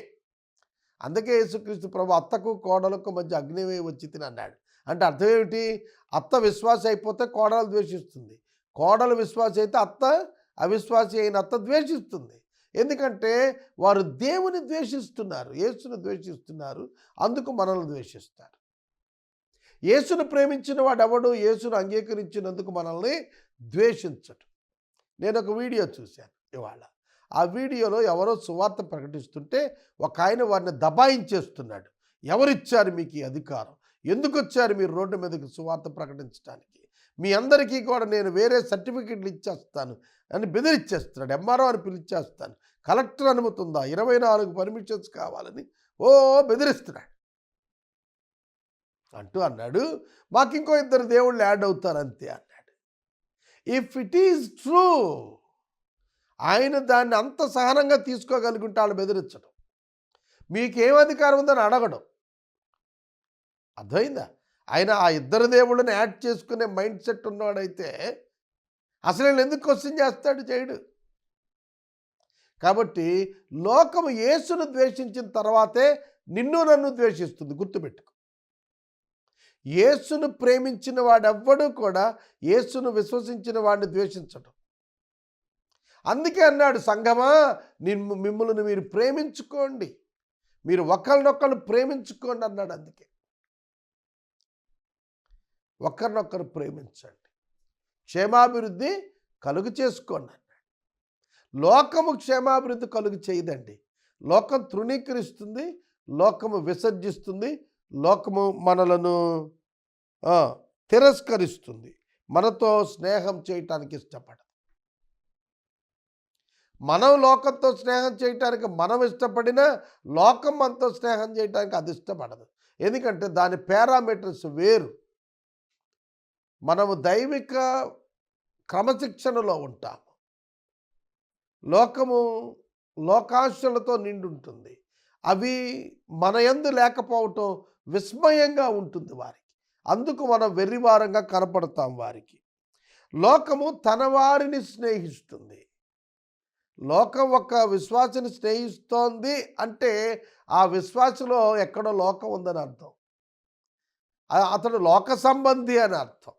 అందుకే యేసుక్రీస్తు ప్రభు అత్తకు కోడలకు మధ్య అగ్నివేయ వచ్చి తిని అన్నాడు. అంటే అర్థం ఏమిటి? అత్త విశ్వాసి అయిపోతే కోడలు ద్వేషిస్తుంది, కోడలు విశ్వాసి అయితే అత్త అవిశ్వాసి అయిన అత్త ద్వేషిస్తుంది. ఎందుకంటే వారు దేవుని ద్వేషిస్తున్నారు, యేసును ద్వేషిస్తున్నారు, అందుకు మనల్ని ద్వేషిస్తారు. యేసును ప్రేమించిన వాడెవడు యేసును అంగీకరించినందుకు మనల్ని ద్వేషించడు. నేను ఒక వీడియో చూశాను ఇవాళ. ఆ వీడియోలో ఎవరో సువార్త ప్రకటిస్తుంటే ఒక ఆయన వారిని దబాయించేస్తున్నాడు. ఎవరిచ్చారు మీకు ఈ అధికారం? ఎందుకు వచ్చారు మీరు రోడ్డు మీదకి సువార్త ప్రకటించడానికి? మీ అందరికీ కూడా నేను వేరే సర్టిఫికెట్లు ఇచ్చేస్తాను అని బెదిరిచ్చేస్తున్నాడు. ఎంఆర్ఓ అని పిలిచేస్తాను, కలెక్టర్ అనుమతి ఉందా, 24 పర్మిషన్స్ కావాలని బెదిరిస్తున్నాడు. అంటూ అన్నాడు, మాకు ఇంకో 2 దేవుళ్ళు యాడ్ అవుతారు అంతే అన్నాడు. ఇఫ్ ఇట్ ఈజ్ ట్రూ, ఆయన దాన్ని అంత సహనంగా తీసుకోగలుగుంటే వాళ్ళు బెదిరించడం, మీకేం అధికారం ఉందని అడగడం. అర్థమైందా? ఆయన ఆ 2 దేవుళ్ళని యాడ్ చేసుకునే మైండ్ సెట్ ఉన్నవాడైతే అసలు నేను ఎందుకు క్వశ్చన్ చేస్తాడు? చేయడు. కాబట్టి లోకము యేసును ద్వేషించిన తర్వాతే నిన్ను నన్ను ద్వేషిస్తుంది, గుర్తుపెట్టుకో. యేసును ప్రేమించిన వాడెవ్వడూ కూడా యేసును విశ్వసించిన వాడిని ద్వేషించడం. అందుకే అన్నాడు, సంఘమా మిమ్మల్ని మీరు ప్రేమించుకోండి, మీరు ఒకరినొకరు ప్రేమించుకోండి అన్నాడు. అందుకే ఒకరినొకరు ప్రేమించండి, క్షేమాభివృద్ధి కలుగు చేసుకోండి అన్నాడు. లోకము క్షేమాభివృద్ధి కలుగు చేయదండి. లోకం తృణీకరిస్తుంది, లోకము విసర్జిస్తుంది, లోకము మనలను తిరస్కరిస్తుంది, మనతో స్నేహం చేయటానికి ఇష్టపడదు. మనం లోకంతో స్నేహం చేయటానికి మనం ఇష్టపడినా లోకం మనతో స్నేహం చేయటానికి అది ఇష్టపడదు. ఎందుకంటే దాని పారామీటర్స్ వేరు. మనము దైవిక క్రమశిక్షణలో ఉంటాము, లోకము లోకాశలతో నిండి ఉంటుంది. అవి మన యందు లేకపోవటం విస్మయంగా ఉంటుంది వారికి, అందుకు మనం వెర్రివారంగా కనపడతాం వారికి. లోకము తన వారిని స్నేహిస్తుంది. లోకం ఒక విశ్వాసిని స్నేహిస్తోంది అంటే ఆ విశ్వాసలో ఎక్కడో లోకం ఉందని అర్థం, అతడు లోక సంబంధి అని అర్థం.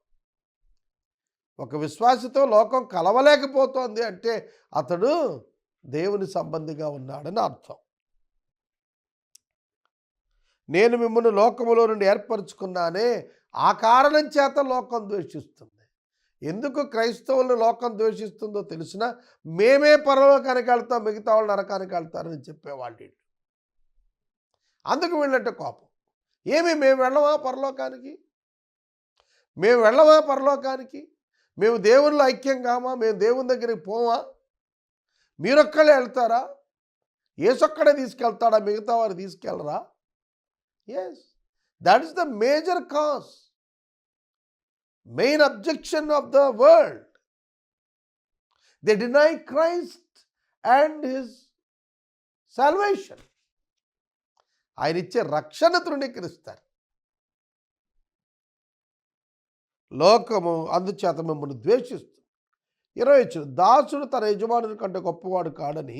ఒక విశ్వాసితో లోకం కలవలేకపోతోంది అంటే అతడు దేవుని సంబంధిగా ఉన్నాడని అర్థం. నేను మిమ్మల్ని లోకములో నుండి ఏర్పరచుకున్నానే, ఆ కారణం చేత లోకం ద్వేషిస్తుంది. ఎందుకు క్రైస్తవులను లోకం ద్వేషిస్తుందో తెలిసినా మేమే పరలోకానికి వెళ్తాం, మిగతా వాళ్ళు నరకానికి వెళ్తారని చెప్పేవాళ్ళు వీళ్ళు. అందుకు వీళ్ళంటే కోపం. మేము వెళ్ళమా పరలోకానికి? మేము వెళ్ళమా పరలోకానికి? మేము దేవునిలో ఐక్యం కామా? మేము దేవుని దగ్గరికి పోమా? మీరొక్కళ్ళే వెళ్తారా? యేసొక్కడే తీసుకెళ్తాడా? మిగతా వారు తీసుకెళ్ళరా? Yes, that is the major cause, main objection of the world. They deny Christ and his salvation. ఆయన ఇచ్చే రక్షణ తృణీకరిస్తారు. లోకము అందుచేత మిమ్మల్ని ద్వేషిస్తుంది. 20 దాసుడు తన యజమానుని కంటే గొప్పవాడు కాడని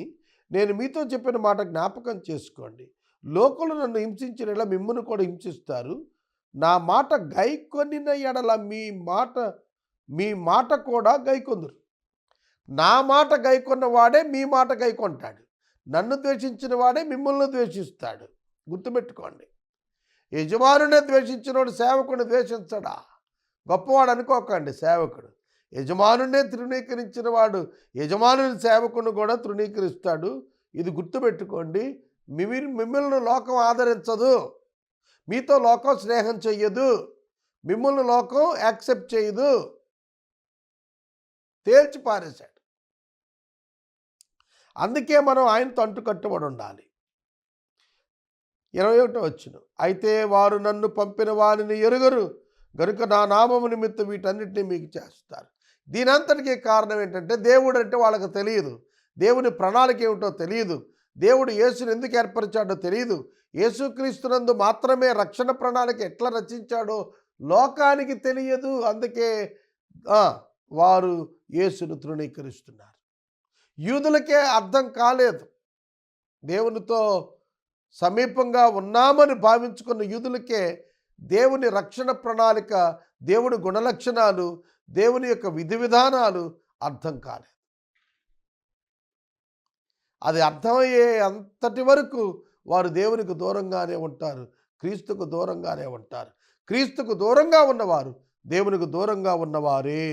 నేను మీతో చెప్పిన మాట జ్ఞాపకం చేసుకోండి. లోకులు నన్ను హింసించిన మిమ్మల్ని కూడా హింసిస్తారు. నా మాట గైకొనిన ఎడల మీ మాట కూడా గైకొందురు. నా మాట గైకొన్న వాడే మీ మాట గైకొంటాడు. నన్ను ద్వేషించిన వాడే మిమ్మల్ని ద్వేషిస్తాడు. గుర్తుపెట్టుకోండి. యజమానునే ద్వేషించినవాడు సేవకుని ద్వేషించడా? గొప్పవాడు అనుకోకండి సేవకుడు. యజమానునే తృణీకరించిన వాడు యజమానుని సేవకుని కూడా తృణీకరిస్తాడు. ఇది గుర్తుపెట్టుకోండి. మిమ్మల్ని లోకం ఆదరించదు, మీతో లోకం స్నేహం చెయ్యదు, మిమ్మల్ని లోకం యాక్సెప్ట్ చేయదు. తేల్చి పారేశాడు. అందుకే మనం ఆయనతో అంటుకట్టుబడి ఉండాలి. 21 అయితే వారు నన్ను పంపిన వారిని ఎరుగరు గనుక నా నామము నిమిత్తం వీటన్నిటిని మీకు చేస్తారు. దీనంతటికీ కారణం ఏంటంటే దేవుడు అంటే వాళ్ళకి తెలియదు. దేవుని ప్రణాళిక ఏమిటో తెలియదు. దేవుడు యేసుని ఎందుకు ఏర్పరిచాడో తెలియదు. యేసుక్రీస్తునందు మాత్రమే రక్షణ ప్రణాళిక ఎట్లా రచించాడో లోకానికి తెలియదు. అందుకే వారు యేసును తృణీకరిస్తున్నారు. యూదులకే అర్థం కాలేదు. దేవునితో సమీపంగా ఉన్నామని భావించుకున్న యూదులకే దేవుని రక్షణ ప్రణాళిక, దేవుని గుణలక్షణాలు, దేవుని యొక్క విధి విధానాలు అర్థం కాలేదు. అది అర్థమయ్యే అంతటి వరకు వారు దేవునికి దూరంగానే ఉంటారు, క్రీస్తుకు దూరంగానే ఉంటారు. క్రీస్తుకు దూరంగా ఉన్నవారు దేవునికి దూరంగా ఉన్నవారే.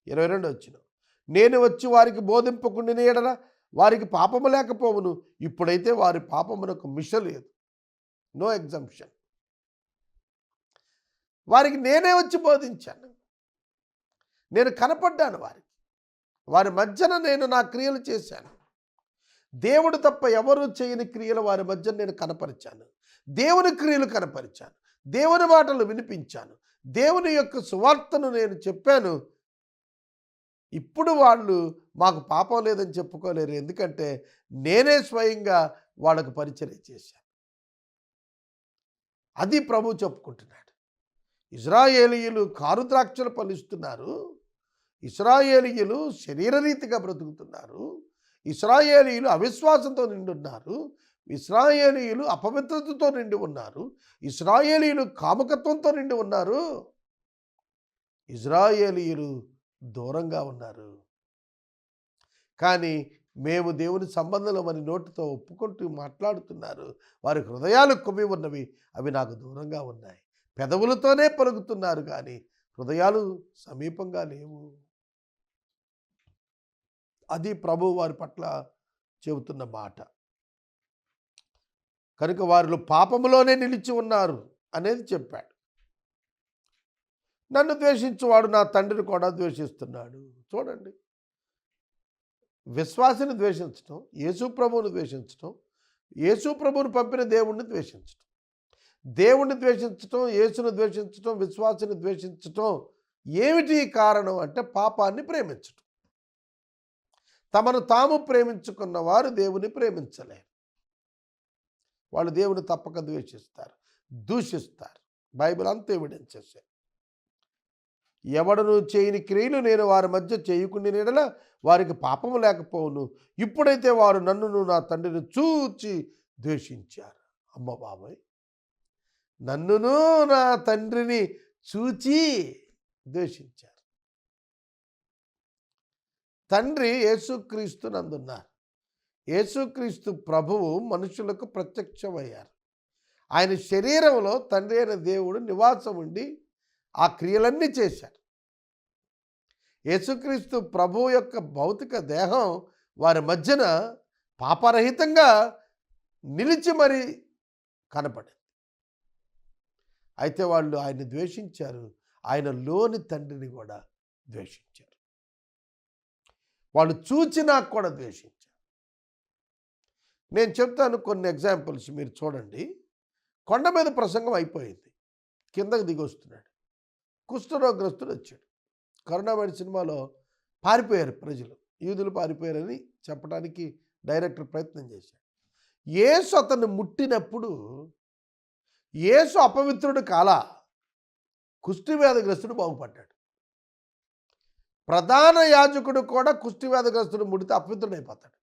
22 నేను వచ్చి వారికి బోధింపకుండిన ఎడల వారికి పాపము లేకపోవును. ఇప్పుడైతే వారి పాపమునకు మిష లేదు. No exemption. వారికి నేనే వచ్చి బోధించాను. నేను కనపడ్డాను వారి మధ్యన నేను నా క్రియలు చేశాను. దేవుడు తప్ప ఎవరు చేయని క్రియలు వారి మధ్య నేను కనపరిచాను. దేవుని క్రియలు కనపరిచాను. దేవుని మాటలు వినిపించాను. దేవుని యొక్క సువార్తను నేను చెప్పాను. ఇప్పుడు వాళ్ళు మాకు పాపం లేదని చెప్పుకోలేరు. ఎందుకంటే నేనే స్వయంగా వాళ్ళకు పరిచర్య చేశాను. అది ప్రభు చెప్పుకుంటున్నాడు. ఇశ్రాయేలీయులు కారు ద్రాక్షలు ఫలిస్తున్నారు. ఇశ్రాయేలీయులు శరీరరీతిగా బ్రతుకుతున్నారు. ఇశ్రాయేలీయులు అవిశ్వాసంతో నిండి ఉన్నారు. ఇశ్రాయేలీయులు అపవిత్రతతో నిండి ఉన్నారు. ఇశ్రాయేలీయులు కాముకత్వంతో నిండి ఉన్నారు. ఇశ్రాయేలీయులు దూరంగా ఉన్నారు. కానీ మేము దేవుని సంబంధంలో మన నోటితో ఒప్పుకుంటూ మాట్లాడుతున్నారు. వారి హృదయాలు కొమ్మి ఉన్నవి, అవి నాకు దూరంగా ఉన్నాయి. పెదవులతోనే పలుకుతున్నారు కానీ హృదయాలు సమీపంగా లేవు. అది ప్రభు వారి పట్ల చెబుతున్న మాట. కనుక వారిలో పాపములోనే నిలిచి ఉన్నారు అనేది చెప్పాడు. నన్ను ద్వేషించువాడు నా తండ్రిని కూడా ద్వేషిస్తున్నాడు. చూడండి, విశ్వాసిని ద్వేషించడం, యేసు ప్రభువుని ద్వేషించడం, యేసు ప్రభువుని పంపిన దేవుణ్ణి ద్వేషించడం, దేవుణ్ణి ద్వేషించడం, యేసును ద్వేషించడం, విశ్వాసిని ద్వేషించడం ఏమిటి కారణం అంటే పాపాన్ని ప్రేమించడం. తమను తాము ప్రేమించుకున్న వారు దేవుని ప్రేమించలేరు. వాళ్ళు దేవుని తప్పక ద్వేషిస్తారు, దూషిస్తారు. బైబిల్ అంతా ఎవిడెన్స్ చేశారు. ఎవడను చేయని క్రియలు నేను వారి మధ్య చేయకుండా నీడల వారికి పాపము లేకపోవును. ఇప్పుడైతే వారు నన్నును నా తండ్రిని చూచి ద్వేషించారు. అమ్మ బాబాయ్, నన్నును నా తండ్రిని చూచి ద్వేషించారు. తండ్రి యేసుక్రీస్తు నందున్నారు. యేసుక్రీస్తు ప్రభువు మనుషులకు ప్రత్యక్షమయ్యారు. ఆయన శరీరంలో తండ్రి అయిన దేవుడు నివాసం ఉండి ఆ క్రియలన్నీ చేశారు. యేసుక్రీస్తు ప్రభువు యొక్క భౌతిక దేహం వారి మధ్యన పాపరహితంగా నిలిచి మరి కనపడింది. అయితే వాళ్ళు ఆయన్ని ద్వేషించారు. ఆయన లోని తండ్రిని కూడా ద్వేషించారు. వాళ్ళు చూచినా కూడా ద్వేషించారు. నేను చెప్తాను కొన్ని ఎగ్జాంపుల్స్, మీరు చూడండి. కొండ మీద ప్రసంగం అయిపోయింది, కిందకు దిగి వస్తున్నాడు, కుష్ఠరోగగ్రస్తుడు వచ్చాడు. కరుణామణి సినిమాలో పారిపోయారు ప్రజలు, యూదులు పారిపోయారని చెప్పడానికి డైరెక్టర్ ప్రయత్నం చేశాడు. యేసు అతన్ని ముట్టినప్పుడు యేసు అపవిత్రుడు కాలా, కుష్ఠవ్యాధిగ్రస్తుడు బాగుపడ్డాడు. ప్రధాన యాజకుడు కూడా కుష్ఠవ్యాధిగ్రస్తుడు ముడితే అపవిత్రుడైపోతాడు.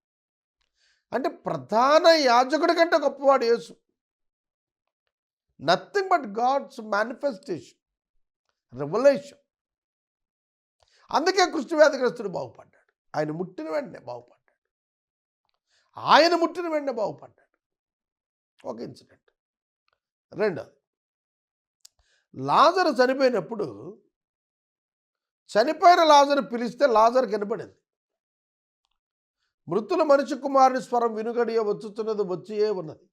అంటే ప్రధాన యాజకుడి కంటే గొప్పవాడు Yesu. Nothing but God's manifestation, revolution. అందుకే కుష్ఠవ్యాధిగ్రస్తుడు బాగుపడ్డాడు. ఆయన ముట్టిన వెంటనే బాగుపడ్డాడు. ఒక ఇన్సిడెంట్. రెండోది, లాజరు చనిపోయినప్పుడు చనిపోయిన లాజరు పిలిస్తే లాజరు కనపడింది. మృతుల మనిషి కుమారుని స్వరం వినుగడియ వచ్చుతున్నది, వచ్చియే ఉన్నది.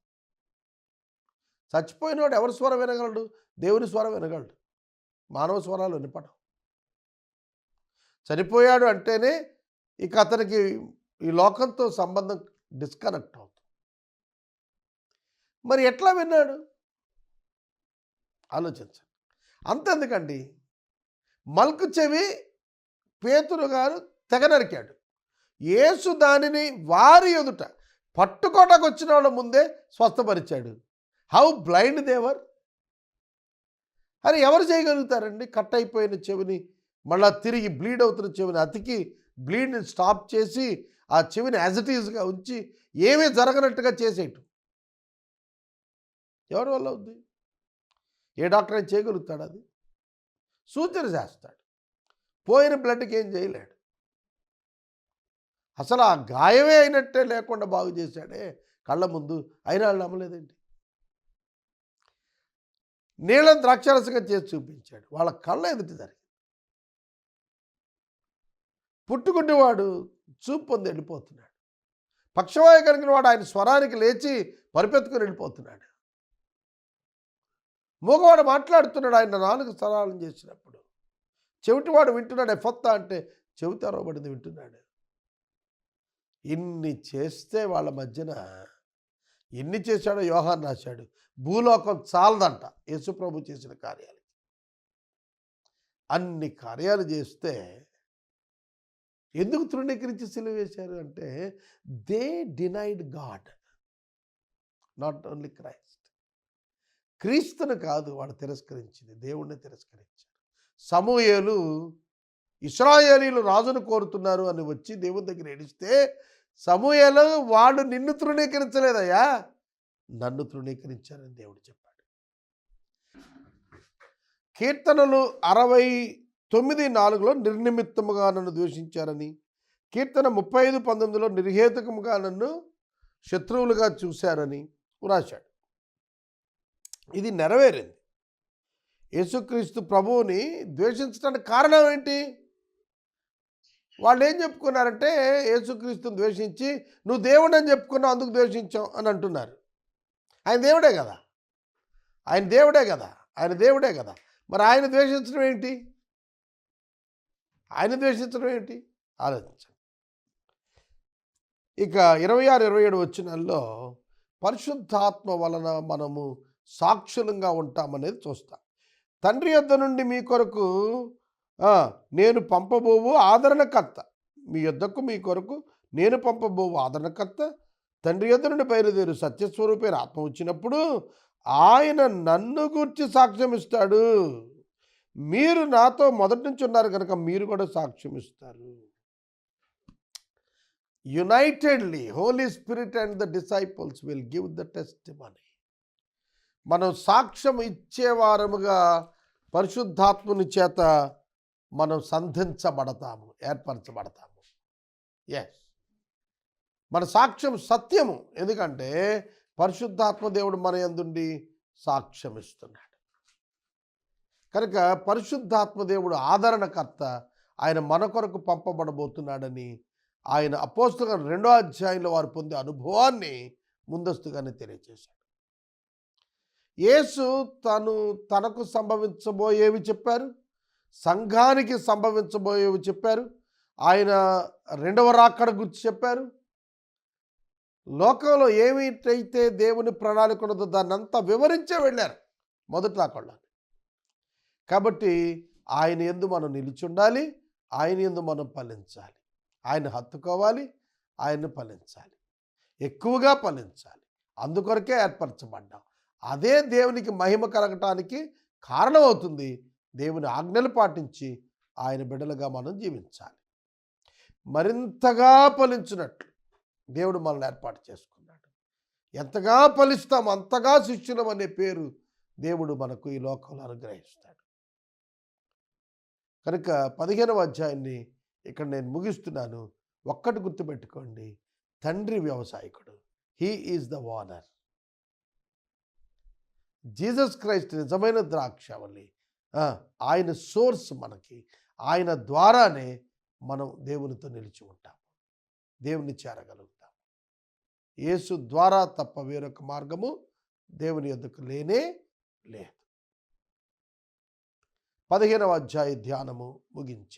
చచ్చిపోయినవాడు ఎవరి స్వరం వినగలడు? దేవుని స్వరం వినగలడు. మానవ స్వరాలు వినపడవు. చనిపోయాడు అంటేనే ఇక అతనికి ఈ లోకంతో సంబంధం డిస్కనెక్ట్ అవుతుంది. మరి ఎట్లా విన్నాడు? ఆలోచించండి. అంతెందుకండి, మల్కు చెవి పేతురు గారు తెగ నరికాడు. యేసు దానిని వారి ఎదుట పట్టుకోటకు వచ్చిన వాళ్ళ ముందే స్వస్థపరిచాడు. హౌ బ్లైండ్ దేవర్! అని ఎవరు చేయగలుగుతారండి? కట్ అయిపోయిన చెవిని మళ్ళా తిరిగి బ్లీడ్ అవుతున్న చెవిని అతికి బ్లీడ్ని స్టాప్ చేసి ఆ చెవిని యాజ్ ఇట్ ఈజ్గా ఉంచి ఏమీ జరగనట్టుగా చేసేయటం ఎవరి వల్ల అవుద్ది? ఏ డాక్టర్ అయినా చేయగలుగుతాడు? అది సూచన చేస్తాడు, పోయిన బ్లడ్కి ఏం చేయలేడు. అసలు ఆ గాయమే అయినట్టే లేకుండా బాగు చేశాడే కళ్ళ ముందు, అయినా వాళ్ళు నమ్మలేదండి. నీళ్ళని ద్రాక్షారసంగా చేసి చూపించాడు, వాళ్ళ కళ్ళ ఎదుట జరిగింది. పుట్టుకున్నవాడు చూపు పొంది వెళ్ళిపోతున్నాడు. పక్షవాయు కలిగిన వాడు ఆయన స్వరానికి లేచి పరిపెత్తుకుని వెళ్ళిపోతున్నాడు. మూగవాడు మాట్లాడుతున్నాడు ఆయన 4 స్వరాలను చేసినప్పుడు. చెవిటివాడు వింటున్నాడు, ఎఫత్తా అంటే చెవి తెరవబడింది, వింటున్నాడు. ఇన్ని చేస్తే వాళ్ళ మధ్యన ఎన్ని చేశాడో యోహాను రాశాడు. భూలోకం చాలదంట యేసుప్రభు చేసిన కార్యాలు. అన్ని కార్యాలు చేస్తే ఎందుకు తృణీకరించి సిలువ వేశారు అంటే, they denied God, not only Christ. క్రీస్తుని కాదు వాళ్ళు తిరస్కరించింది, దేవుణ్ణి తిరస్కరించారు. సమూయేలు ఇశ్రాయేలీలు రాజును కోరుతున్నారు అని వచ్చి దేవుని దగ్గర ఏడిస్తే, సమూయేలు వాళ్ళు నిన్ను తృణీకరించలేదయ్యా, నన్ను తృణీకరించారని దేవుడు చెప్పాడు. కీర్తనలు 69:4 నిర్నిమిత్తముగా నన్ను ద్వేషించారని, కీర్తన 35:19 నిర్హేతుకముగా నన్ను శత్రువులుగా చూశారని రాశాడు. ఇది నెరవేరింది. యేసుక్రీస్తు ప్రభువుని ద్వేషించడానికి కారణం ఏంటి? వాళ్ళు ఏం చెప్పుకున్నారంటే, యేసుక్రీస్తుని ద్వేషించి నువ్వు దేవుడు అని చెప్పుకున్నావు అందుకు ద్వేషించావు అని అంటున్నారు. ఆయన దేవుడే కదా, ఆయన దేవుడే కదా. మరి ఆయన ద్వేషించడం ఏంటి? ఆలోచించండి. ఇక 26-27 వచనాల్లో పరిశుద్ధాత్మ వలన మనము సాక్షులంగా ఉంటామనేది చూస్తాం. తండ్రి యొద్ద నుండి మీ కొరకు నేను పంపబోవు ఆదరణకర్త, మీ యొద్దకు మీ కొరకు నేను పంపబోవు ఆదరణకర్త తండ్రి యొద్ద నుండి బయలుదేరు సత్యస్వరూపైన ఆత్మ వచ్చినప్పుడు ఆయన నన్ను గూర్చి సాక్ష్యం ఇస్తాడు. మీరు నాతో మొదటి నుంచి ఉన్నారు కనుక మీరు కూడా సాక్ష్యం ఇస్తారు. Unitedly Holy Spirit and the disciples will give the testimony. మనం సాక్ష్యం ఇచ్చేవారముగా పరిశుద్ధాత్ముని చేత మనం సంధించబడతాము, ఏర్పరచబడతాము. ఎస్, మన సాక్ష్యం సత్యము, ఎందుకంటే పరిశుద్ధాత్మ దేవుడు మన యందుండి సాక్ష్యం ఇస్తున్నాడు. కనుక పరిశుద్ధాత్మ దేవుడు ఆదరణకర్త, ఆయన మన కొరకు పంపబడబోతున్నాడని ఆయన అపోస్తలుల 2వ అధ్యాయంలో వారు పొందే అనుభవాన్ని ముందస్తుగానే తెలియజేశాడు. యేసు తనకు సంభవించబోయేవి చెప్పారు, సంఘానికి సంభవించబోయేవి చెప్పారు, ఆయన 2వ రాకడ గురించి చెప్పారు. లోకంలో ఏమిటైతే దేవుని ప్రణాళిక ఉన్నదో దాన్ని అంతా వివరించే వెళ్ళారు మొదటి రాకడలో. కాబట్టి ఆయన యందు మనం నిలిచి ఉండాలి, ఆయన యందు మనం ఫలించాలి, ఆయన హత్తుకోవాలి, ఆయన్ని ఫలించాలి, ఎక్కువగా ఫలించాలి. అందుకొరకే ఏర్పరచబడ్డాం. అదే దేవునికి మహిమ కలగటానికి కారణమవుతుంది. దేవుని ఆజ్ఞలు పాటించి ఆయన బిడ్డలుగా మనం జీవించాలి. మరింతగా ఫలించినట్లు దేవుడు మనల్ని ఏర్పాటు చేసుకున్నాడు. ఎంతగా ఫలిస్తాం అంతగా శిష్యులం అనే పేరు దేవుడు మనకు ఈ లోకంలో అనుగ్రహిస్తాడు. కనుక 15వ అధ్యాయాన్ని ఇక్కడ నేను ముగిస్తున్నాను. ఒక్కటి గుర్తుపెట్టుకోండి, తండ్రి వ్యవసాయకుడు, he is the owner. Jesus Christ నిజమైన ద్రాక్షావళి, ఆయన సోర్స్. మనకి ఆయన ద్వారానే మనం దేవునితో నిలిచి ఉంటాం, దేవుని చేరగలుగుతాం. యేసు ద్వారా తప్ప వేరొక మార్గము దేవుని యొద్దకు లేనే లేదు. 15వ అధ్యాయ ధ్యానము ముగించాం.